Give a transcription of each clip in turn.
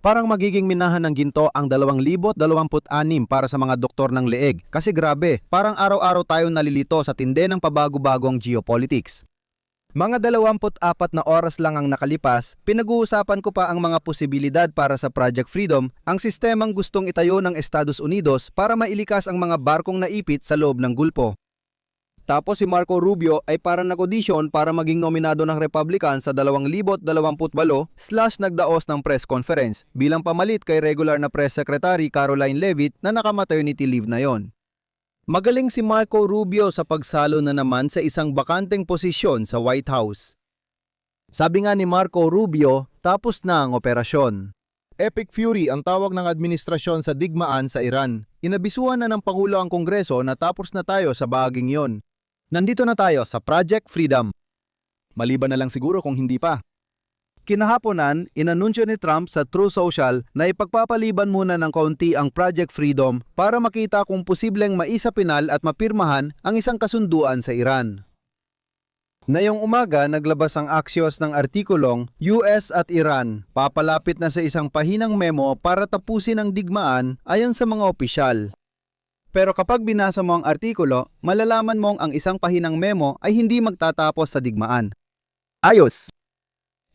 Parang magiging minahan ng ginto ang 2026 para sa mga doktor ng leeg. Kasi grabe, parang araw-araw tayong nalilito sa tindi ng pabago-bagong geopolitics. Mga 24 na oras lang ang nakalipas, pinag-uusapan ko pa ang mga posibilidad para sa Project Freedom, ang sistemang gustong itayo ng Estados Unidos para mailikas ang mga barkong naipit sa loob ng Gulpo. Tapos si Marco Rubio ay parang nag-audition para maging nominado ng Republican sa 2028/nagdaos ng press conference bilang pamalit kay regular na press secretary Caroline Leavitt na naka-maternity leave na yon. Magaling si Marco Rubio sa pagsalo na naman sa isang bakanteng posisyon sa White House. Sabi nga ni Marco Rubio, tapos na ang operasyon. Epic Fury ang tawag ng administrasyon sa digmaan sa Iran. Inabisuhan na ng Pangulo ang Kongreso na tapos na tayo sa bahaging yon. Nandito na tayo sa Project Freedom. Maliban na lang siguro kung hindi pa. Kinahaponan, inanunsyo ni Trump sa Truth Social na ipagpapaliban muna ng kaunti ang Project Freedom para makita kung posibleng maisapinal at mapirmahan ang isang kasunduan sa Iran. Ngayong umaga, naglabas ang Axios ng artikulong US at Iran, papalapit na sa isang pahinang memo para tapusin ang digmaan ayon sa mga opisyal. Pero kapag binasa mo ang artikulo, malalaman mong ang isang pahinang memo ay hindi magtatapos sa digmaan. Ayos!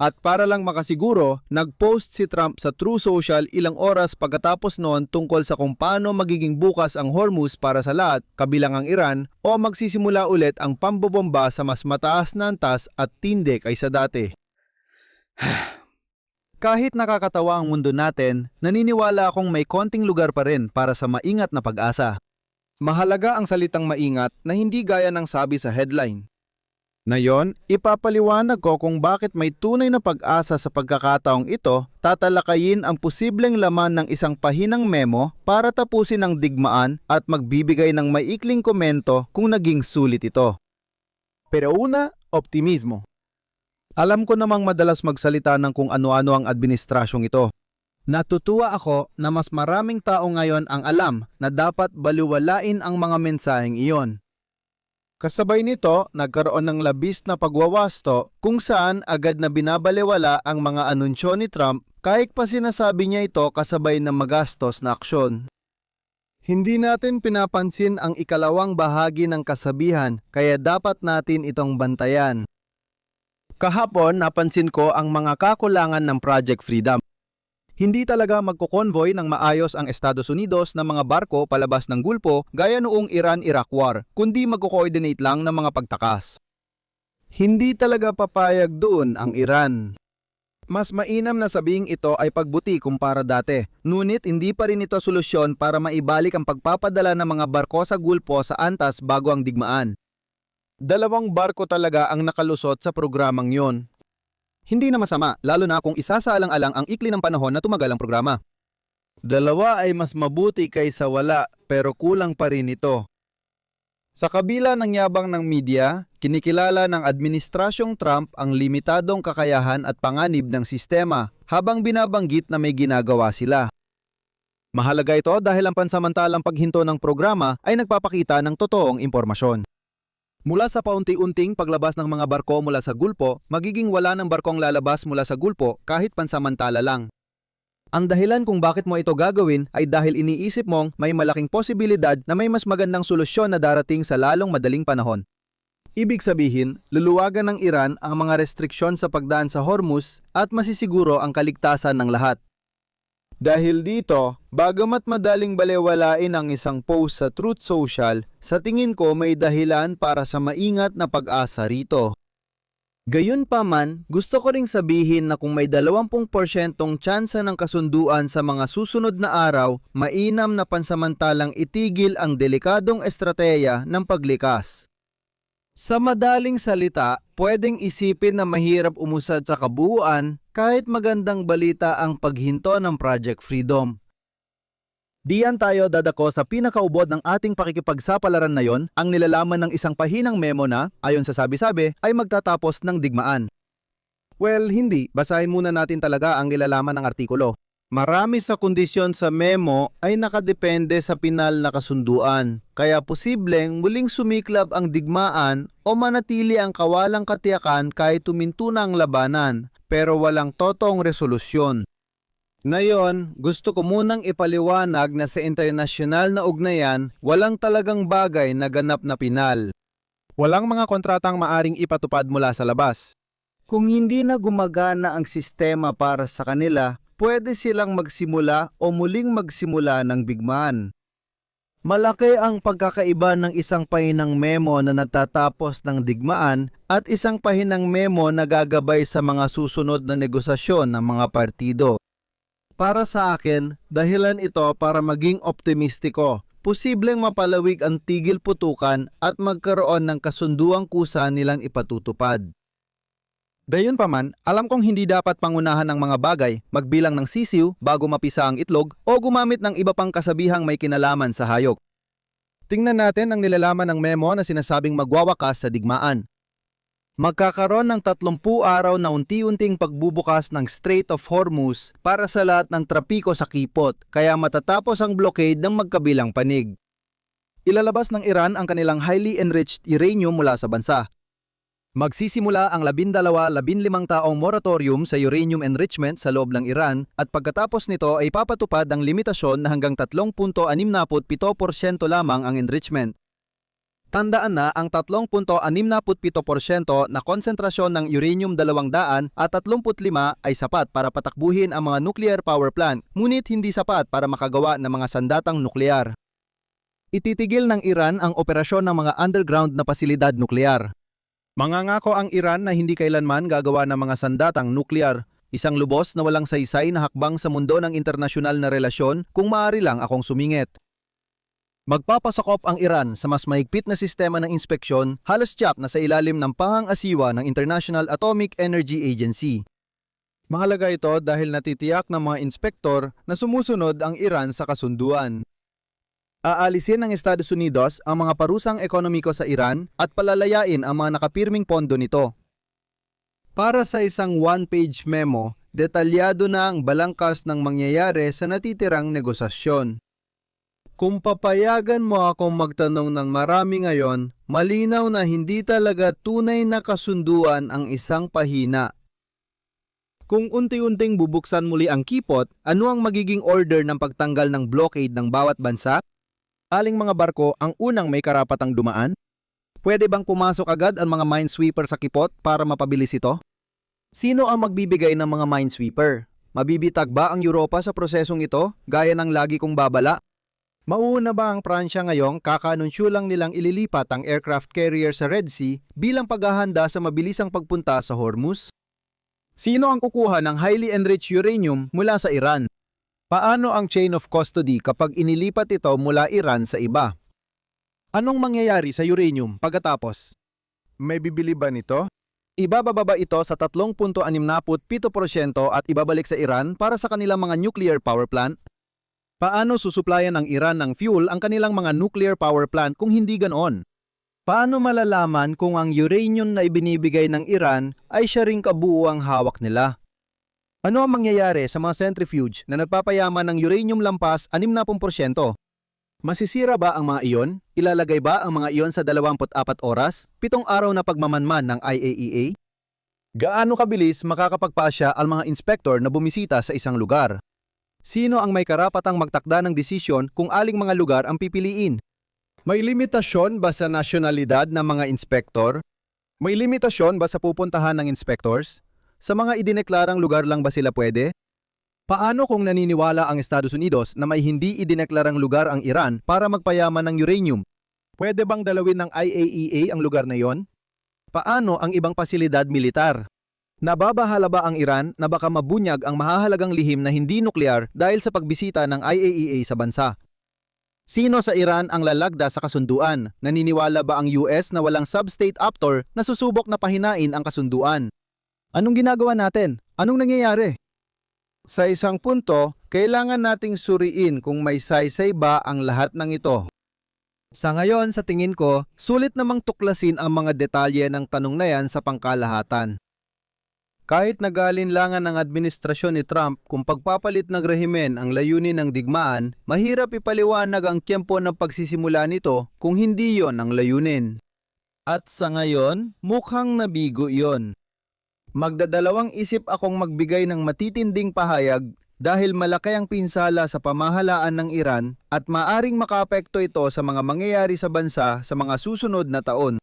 At para lang makasiguro, nag-post si Trump sa Truth Social ilang oras pagkatapos noon tungkol sa kung paano magiging bukas ang Hormuz para sa lahat, kabilang ang Iran, o magsisimula ulit ang pambobomba sa mas mataas na antas at tindi kaysa dati. Kahit nakakatawa ang mundo natin, naniniwala akong may konting lugar pa rin para sa maingat na pag-asa. Mahalaga ang salitang maingat na hindi gaya ng sabi sa headline. Ngayon, ipapaliwanag ko kung bakit may tunay na pag-asa sa pagkakataong ito, tatalakayin ang posibleng laman ng isang pahinang memo para tapusin ang digmaan at magbibigay ng maikling komento kung naging sulit ito. Pero una, optimismo. Alam ko namang madalas magsalita ng kung ano-ano ang administrasyong ito. Natutuwa ako na mas maraming tao ngayon ang alam na dapat baliwalain ang mga mensaheng iyon. Kasabay nito, nagkaroon ng labis na pagwawasto kung saan agad na binabaliwala ang mga anunsyo ni Trump kahit pa sinasabi niya ito kasabay ng magastos na aksyon. Hindi natin pinapansin ang ikalawang bahagi ng kasabihan kaya dapat natin itong bantayan. Kahapon, napansin ko ang mga kakulangan ng Project Freedom. Hindi talaga magko-convoy ng maayos ang Estados Unidos ng mga barko palabas ng Gulpo gaya noong Iran-Iraq War, kundi magko-coordinate lang ng mga pagtakas. Hindi talaga papayag doon ang Iran. Mas mainam na sabing ito ay pagbuti kumpara dati, ngunit hindi pa rin ito solusyon para maibalik ang pagpapadala ng mga barko sa Gulpo sa antas bago ang digmaan. 2 barko talaga ang nakalusot sa programang yon. Hindi na masama, lalo na kung isasaalang-alang ang ikli ng panahon na tumagal ang programa. 2 ay mas mabuti kaysa wala, pero kulang pa rin ito. Sa kabila ng yabang ng media, kinikilala ng administrasyong Trump ang limitadong kakayahan at panganib ng sistema habang binabanggit na may ginagawa sila. Mahalaga ito dahil ang pansamantalang paghinto ng programa ay nagpapakita ng totoong impormasyon. Mula sa paunti-unting paglabas ng mga barko mula sa Gulpo, magiging wala ng barkong lalabas mula sa Gulpo kahit pansamantala lang. Ang dahilan kung bakit mo ito gagawin ay dahil iniisip mong may malaking posibilidad na may mas magandang solusyon na darating sa lalong madaling panahon. Ibig sabihin, luluwagan ng Iran ang mga restriksyon sa pagdaan sa Hormuz at masisiguro ang kaligtasan ng lahat. Dahil dito, bagamat madaling balewalain ang isang post sa Truth Social, sa tingin ko may dahilan para sa maingat na pag-asa rito. Gayunpaman, gusto ko ring sabihin na kung may 20% tsansa ng kasunduan sa mga susunod na araw, mainam na pansamantalang itigil ang delikadong estratehiya ng paglikas. Sa madaling salita, pwedeng isipin na mahirap umusad sa kabuuan kahit magandang balita ang paghinto ng Project Freedom. Diyan tayo dadako sa pinakaubod ng ating pakikipagsapalaran na yon, ang nilalaman ng isang pahinang memo na, ayon sa sabi-sabi, ay magtatapos ng digmaan. Well, hindi. Basahin muna natin talaga ang nilalaman ng artikulo. Marami sa kondisyon sa memo ay nakadepende sa pinal na kasunduan, kaya posibleng muling sumiklab ang digmaan o manatili ang kawalang katiyakan kahit tuminto na ang labanan, pero walang totoong resolusyon. Ngayon, gusto ko munang ipaliwanag na sa internasyonal na ugnayan, walang talagang bagay na ganap na pinal. Walang mga kontratang maaring ipatupad mula sa labas. Kung hindi na gumagana ang sistema para sa kanila, pwede silang magsimula o muling magsimula ng bigmaan. Malaki ang pagkakaiba ng isang pahinang memo na natatapos ng digmaan at isang pahinang memo na gagabay sa mga susunod na negosasyon ng mga partido. Para sa akin, dahilan ito para maging optimistiko. Posibleng mapalawig ang tigil putukan at magkaroon ng kasunduang kusa nilang ipatutupad. Gayunpaman, alam kong hindi dapat pangunahan ng mga bagay, magbilang ng sisiw bago mapisa ang itlog o gumamit ng iba pang kasabihang may kinalaman sa hayop. Tingnan natin ang nilalaman ng memo na sinasabing magwawakas sa digmaan. Magkakaroon ng 30 araw na unti-unting pagbubukas ng Strait of Hormuz para sa lahat ng trapiko sa kipot, kaya matatapos ang blockade ng magkabilang panig. Ilalabas ng Iran ang kanilang highly enriched uranium mula sa bansa. Magsisimula ang 12-15 taong moratorium sa uranium enrichment sa loob ng Iran at pagkatapos nito ay papatupad ang limitasyon na hanggang 3.67% lamang ang enrichment. Tandaan na ang 3.67% na konsentrasyon ng uranium 200 at 35 ay sapat para patakbuhin ang mga nuclear power plant, ngunit hindi sapat para makagawa ng mga sandatang nuklear. Ititigil ng Iran ang operasyon ng mga underground na pasilidad nuklear. Mangangako ang Iran na hindi kailanman gagawa ng mga sandatang nuklear, isang lubos na walang saysay na hakbang sa mundo ng internasyonal na relasyon kung maaari lang akong sumingit. Magpapasakop ang Iran sa mas mahigpit na sistema ng inspeksyon, halos tiyak na sa ilalim ng pangangasiwa ng International Atomic Energy Agency. Mahalaga ito dahil natitiyak ng mga inspektor na sumusunod ang Iran sa kasunduan. Aalisin ng Estados Unidos ang mga parusang ekonomiko sa Iran at palalayain ang mga nakapirming pondo nito. Para sa isang one-page memo, detalyado na ang balangkas ng mangyayari sa natitirang negosasyon. Kung papayagan mo akong magtanong ng marami ngayon, malinaw na hindi talaga tunay na kasunduan ang isang pahina. Kung unti-unting bubuksan muli ang kipot, ano ang magiging order ng pagtanggal ng blockade ng bawat bansa? Aling mga barko ang unang may karapatang dumaan? Pwede bang pumasok agad ang mga minesweeper sa kipot para mapabilis ito? Sino ang magbibigay ng mga minesweeper? Mabibitag ba ang Europa sa prosesong ito, gaya ng lagi kong babala? Mauuna ba ang Pransya ngayong kakanunsyo lang nilang ililipat ang aircraft carrier sa Red Sea bilang paghahanda sa mabilisang pagpunta sa Hormuz? Sino ang kukuha ng highly enriched uranium mula sa Iran? Paano ang chain of custody kapag inilipat ito mula Iran sa iba? Anong mangyayari sa uranium pagkatapos? May bibili ba nito? Ibababa ba ito sa 3.67% at ibabalik sa Iran para sa kanilang mga nuclear power plant? Paano susuplayan ng Iran ng fuel ang kanilang mga nuclear power plant kung hindi ganoon? Paano malalaman kung ang uranium na ibinibigay ng Iran ay siya ring kabuuang hawak nila? Ano ang mangyayari sa mga centrifuge na nagpapayaman ng uranium lampas 60%? Masisira ba ang mga iyon? Ilalagay ba ang mga iyon sa 24 oras, 7 araw na pagmamanman ng IAEA? Gaano kabilis makakapagpasya ang mga inspektor na bumisita sa isang lugar? Sino ang may karapatang magtakda ng desisyon kung aling mga lugar ang pipiliin? May limitasyon ba sa nasyonalidad ng mga inspektor? May limitasyon ba sa pupuntahan ng inspectors? Sa mga idineklarang lugar lang ba sila pwede? Paano kung naniniwala ang Estados Unidos na may hindi idineklarang lugar ang Iran para magpayaman ng uranium? Pwede bang dalawin ng IAEA ang lugar na yon? Paano ang ibang pasilidad militar? Nababahala ba ang Iran na baka mabunyag ang mahahalagang lihim na hindi nuklear dahil sa pagbisita ng IAEA sa bansa? Sino sa Iran ang lalagda sa kasunduan? Naniniwala ba ang US na walang sub-state actor na susubok na pahinain ang kasunduan? Anong ginagawa natin? Anong nangyayari? Sa isang punto, kailangan nating suriin kung may saysay ba ang lahat ng ito. Sa ngayon, sa tingin ko, sulit namang tuklasin ang mga detalye ng tanong na yan sa pangkalahatan. Kahit nag-aalinlangan ng administrasyon ni Trump kung pagpapalit ng rehimen ang layunin ng digmaan, mahirap ipaliwanag ang tiempo ng pagsisimula nito kung hindi yon ang layunin. At sa ngayon, mukhang nabigo yon. Magdadalawang isip akong magbigay ng matitinding pahayag dahil malaki ang pinsala sa pamahalaan ng Iran at maaring makaapekto ito sa mga mangyayari sa bansa sa mga susunod na taon.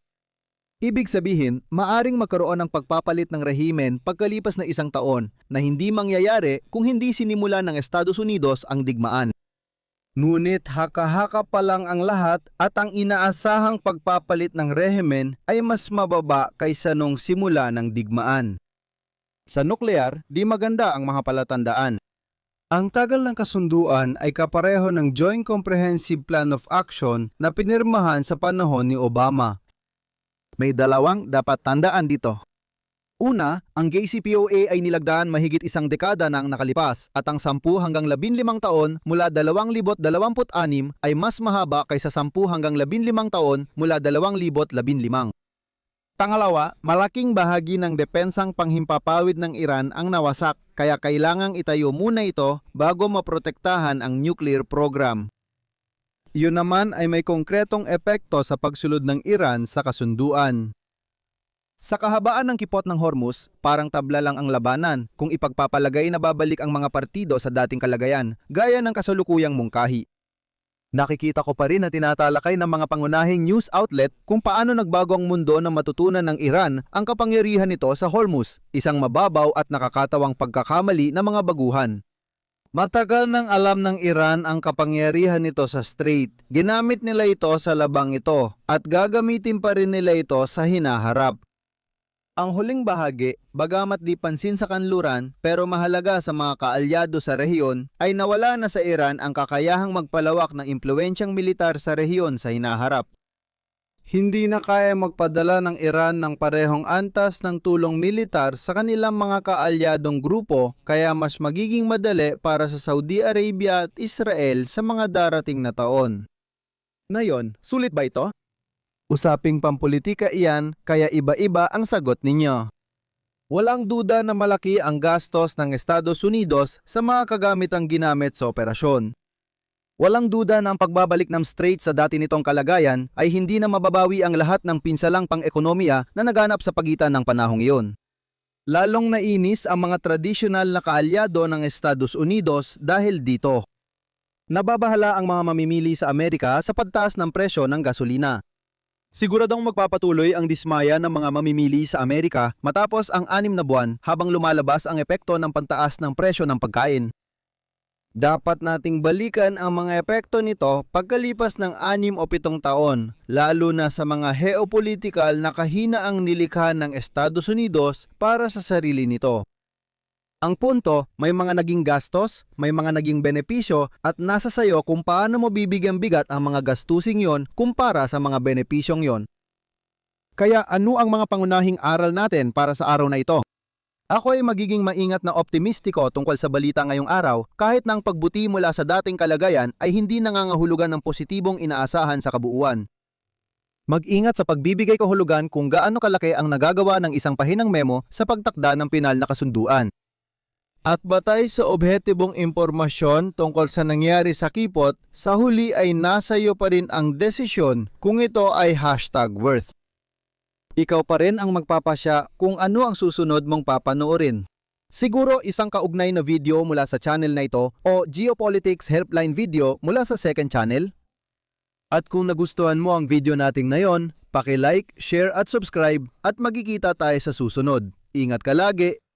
Ibig sabihin, maaring magkaroon ng pagpapalit ng rehimen pagkalipas na isang taon na hindi mangyayari kung hindi sinimula ng Estados Unidos ang digmaan. Ngunit haka-haka pa lang ang lahat at ang inaasahang pagpapalit ng rehimen ay mas mababa kaysa nung simula ng digmaan. Sa nuklear, di maganda ang mga palatandaan. Ang tagal ng kasunduan ay kapareho ng Joint Comprehensive Plan of Action na pinirmahan sa panahon ni Obama. May dalawang dapat tandaan dito. Una, ang JCPOA ay nilagdaan mahigit isang dekada na ang nakalipas at ang 10 hanggang 15 taon mula 2026 ay mas mahaba kaysa 10 hanggang 15 taon mula 2015. Pangalawa, malaking bahagi ng depensang panghimpapawid ng Iran ang nawasak kaya kailangang itayo muna ito bago maprotektahan ang nuclear program. Yun naman ay may konkretong epekto sa pagsulod ng Iran sa kasunduan. Sa kahabaan ng kipot ng Hormuz, parang tabla lang ang labanan kung ipagpapalagay na babalik ang mga partido sa dating kalagayan, gaya ng kasalukuyang mungkahi. Nakikita ko pa rin na tinatalakay ng mga pangunahing news outlet kung paano nagbago ang mundo na matutunan ng Iran ang kapangyarihan nito sa Hormuz, isang mababaw at nakakatawang pagkakamali ng mga baguhan. Matagal nang alam ng Iran ang kapangyarihan nito sa Strait. Ginamit nila ito sa labang ito at gagamitin pa rin nila ito sa hinaharap. Ang huling bahagi, bagamat di pansin sa kanluran pero mahalaga sa mga kaalyado sa rehiyon, ay nawala na sa Iran ang kakayahang magpalawak ng impluwensyang militar sa rehiyon sa hinaharap. Hindi na kaya magpadala ng Iran ng parehong antas ng tulong militar sa kanilang mga kaalyadong grupo kaya mas magiging madali para sa Saudi Arabia at Israel sa mga darating na taon. Ngayon, sulit ba ito? Usaping pampolitika iyan, kaya iba-iba ang sagot ninyo. Walang duda na malaki ang gastos ng Estados Unidos sa mga kagamitang ginamit sa operasyon. Walang duda na ang pagbabalik ng Strait sa dati nitong kalagayan ay hindi na mababawi ang lahat ng pinsalang pang-ekonomiya na naganap sa pagitan ng panahong iyon. Lalong nainis ang mga tradisyonal na kaalyado ng Estados Unidos dahil dito. Nababahala ang mga mamimili sa Amerika sa pagtaas ng presyo ng gasolina. Siguradong magpapatuloy ang dismaya ng mga mamimili sa Amerika matapos ang 6 na buwan habang lumalabas ang epekto ng pantaas ng presyo ng pagkain. Dapat nating balikan ang mga epekto nito pagkalipas ng 6 o 7 taon, lalo na sa mga geopolitikal na kahinaang nilikha ng Estados Unidos para sa sarili nito. Ang punto, may mga naging gastos, may mga naging benepisyo at nasa sayo kung paano mo bibigyan bigat ang mga gastusing yon kumpara sa mga benepisyong yon. Kaya ano ang mga pangunahing aral natin para sa araw na ito? Ako ay magiging maingat na optimistiko tungkol sa balita ngayong araw kahit na ang pagbuti mula sa dating kalagayan ay hindi nangangahulugan ng positibong inaasahan sa kabuuan. Mag-ingat sa pagbibigay kahulugan kung gaano kalaki ang nagagawa ng isang pahinang memo sa pagtakda ng pinal na kasunduan. At batay sa objetibong impormasyon tungkol sa nangyari sa kipot, sa huli ay nasa iyo pa rin ang desisyon kung ito ay #worth. Ikaw pa rin ang magpapasya kung ano ang susunod mong papanoorin. Siguro isang kaugnay na video mula sa channel na ito o Geopolitics Helpline video mula sa second channel. At kung nagustuhan mo ang video nating ngayon, paki-like, share at subscribe at magkikita tayo sa susunod. Ingat ka lagi!